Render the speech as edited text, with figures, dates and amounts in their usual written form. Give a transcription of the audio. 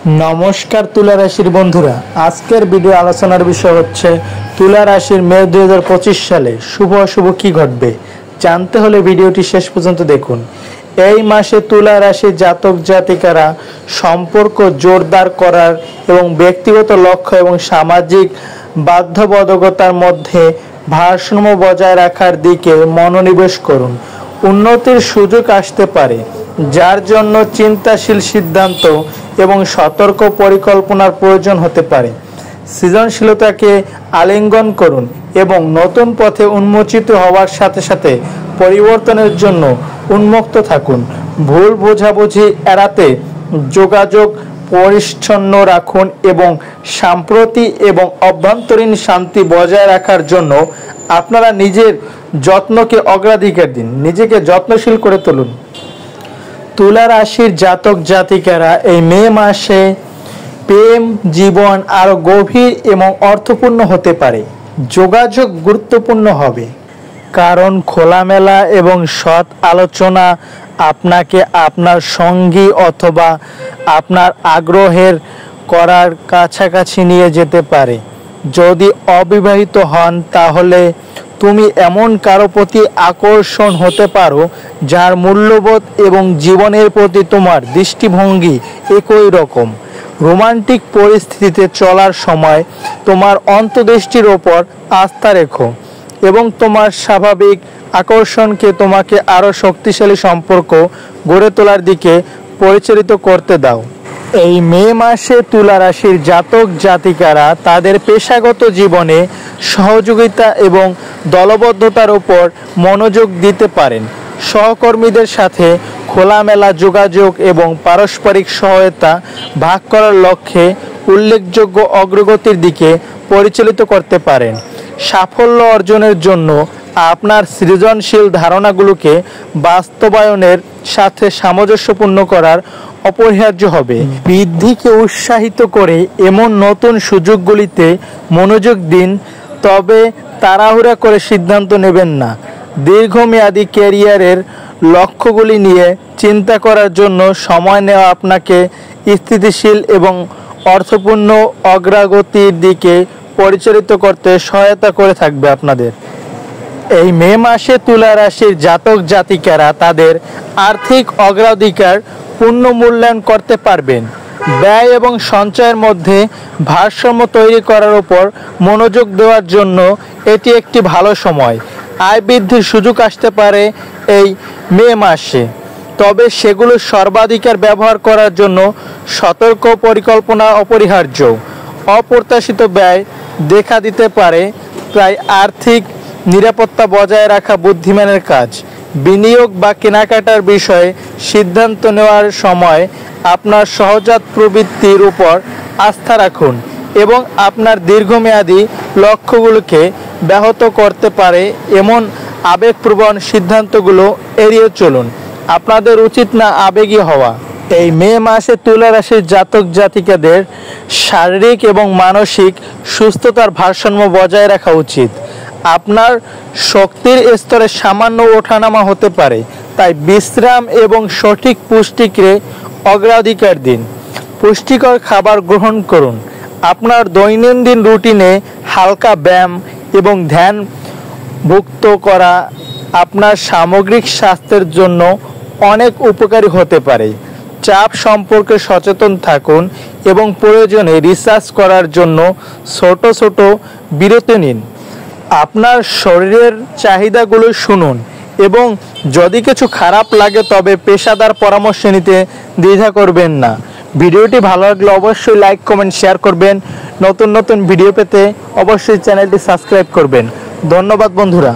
नमस्कार तुला राशिर बंधुरा आजकेर भिडियो आलोचनार विषय होच्छे तुला राशिर मे 2025 साले शुभ अशुभ कि घटबे जानते होले भिडियोटी शेष पर्यन्त देखुन। এই মাসে তুলা রাশির জাতক জাতিকারা সম্পর্ক জোরদার করার এবং ব্যক্তিগত লক্ষ্য এবং সামাজিক বাধ্যবাধকতার মধ্যে ভারসাম্য বজায় রাখার দিকে মনোনিবেশ করুন। উন্নতির সুযোগ আসতে পারে, যার জন্য চিন্তাশীল সিদ্ধান্ত এবং সতর্ক পরিকল্পনার প্রয়োজন হতে পারে। সৃজনশীলতাকে আলিঙ্গন করুন এবং নতুন পথে উন্মোচিত হওয়ার সাথে সাথে পরিবর্তনের জন্য উন্মুক্ত থাকুন। ভুল বোঝাবুঝি এড়াতে যোগাযোগ পরিচ্ছন্ন রাখুন এবং সাম্প্রতিক এবং অভ্যন্তরীণ শান্তি বজায় রাখার জন্য আপনারা নিজের যত্নকে অগ্রাধিকার দিন, নিজেকে যত্নশীল করে তুলুন। তুলা রাশির জাতক জাতিকারা এই মে মাসে প্রেম জীবন আরো গভীর এবং অর্থপূর্ণ হতে পারে। যোগাযোগ গুরুত্বপূর্ণ হবে, কারণ খোলামেলা এবং সৎ আলোচনা আপনাকে আপনার সঙ্গী অথবা আপনার আগ্রহের করার কাছাকাছি নিয়ে যেতে পারে। যদি অবিবাহিত হন তাহলে তুমি এমন কারো প্রতি আকর্ষণ হতে পারো যার মূল্যবোধ এবং জীবনের প্রতি তোমার দৃষ্টিভঙ্গি একই রকম। রোমান্টিক পরিস্থিতিতে চলার সময় তোমার অন্তর্দৃষ্টির ওপর আস্থা রেখো এবং তোমার স্বাভাবিক আকর্ষণকে তোমাকে আরও শক্তিশালী সম্পর্ক গড়ে তোলার দিকে পরিচালিত করতে দাও। এই মে মাসে তুলা রাশির জাতক জাতিকারা তাদের পেশাগত জীবনে সহযোগিতা এবং দলবদ্ধতার উপর মনোযোগ দিতে পারেন। সহকর্মীদের সাথে খোলামেলা যোগাযোগ এবং পারস্পরিক সহায়তা ভাগ করার লক্ষ্যে উল্লেখযোগ্য অগ্রগতির দিকে পরিচালিত করতে পারেন। সাফল্য অর্জনের জন্য আপনার সৃজনশীল ধারণাগুলোকে বাস্তবায়নের সাথে সামঞ্জস্যপূর্ণ করার অপরিহার্য হবে। বৃদ্ধিকে উৎসাহিত করে এমন নতুন সুযোগগুলিতে মনোযোগ দিন, তবে তাড়াহুড়া করে সিদ্ধান্ত নেবেন না। দীর্ঘমেয়াদী ক্যারিয়ারের লক্ষ্যগুলি নিয়ে চিন্তা করার জন্য সময় নেওয়া আপনাকে স্থিতিশীল এবং অর্থপূর্ণ অগ্রগতির দিকে পরিচালিত করতে সহায়তা করে থাকবে আপনাদের। এই মে মাসে তুলা রাশির জাতক জাতিকারা তাদের আর্থিক অগ্রাধিকার পূর্ণ মূল্যায়ন করতে পারবেন। ব্যয় এবং সঞ্চয়ের মধ্যে ভারসাম্য তৈরি করার উপর মনোযোগ দেওয়ার জন্য এটি একটি ভালো সময়। আয় বৃদ্ধির সুযোগ আসতে পারে এই মে মাসে, তবে সেগুলো সর্বাধিকার ব্যবহার করার জন্য সতর্ক পরিকল্পনা অপরিহার্য। অপ্রত্যাশিত ব্যয় দেখা দিতে পারে, তাই আর্থিক নিরাপত্তা বজায় রাখা বুদ্ধিমানের কাজ। বিনিয়োগ বা কেনাকাটার বিষয়ে সিদ্ধান্ত নেওয়ার সময় আপনার সহজাত প্রবৃত্তির উপর আস্থা রাখুন এবং আপনার দীর্ঘমেয়াদী লক্ষ্যগুলোকে ব্যাহত করতে পারে এমন আবেগপ্রবণ সিদ্ধান্তগুলো এড়িয়ে চলুন। আপনাদের উচিত না আবেগী হওয়া। এই মে মাসে তুলা রাশির জাতক জাতিকাদের শারীরিক এবং মানসিক সুস্থতার ভারসাম্য বজায় রাখা উচিত। আপনার শক্তির স্তরে সামান্য ওঠানামা হতে পারে, তাই বিশ্রাম এবং সঠিক পুষ্টিকে অগ্রাধিকার দিন। পুষ্টিকর খাবার গ্রহণ করুন। আপনার দৈনন্দিন রুটিনে হালকা ব্যায়াম এবং ধ্যান ভুক্ত করা আপনার সামগ্রিক স্বাস্থ্যের জন্য অনেক উপকারী হতে পারে। চাপ সম্পর্কে সচেতন থাকুন এবং প্রয়োজনে রিসার্চ করার জন্য ছোট ছোট বিরতি নিন। আপনার শরীরের চাহিদাগুলো শুনুন এবং যদি কিছু খারাপ লাগে তবে পেশাদার পরামর্শ নিতে দ্বিধা করবেন না। ভিডিওটি ভালো লাগলে অবশ্যই লাইক কমেন্ট শেয়ার করবেন। নতুন নতুন ভিডিও পেতে অবশ্যই চ্যানেলটি সাবস্ক্রাইব করবেন। ধন্যবাদ বন্ধুরা।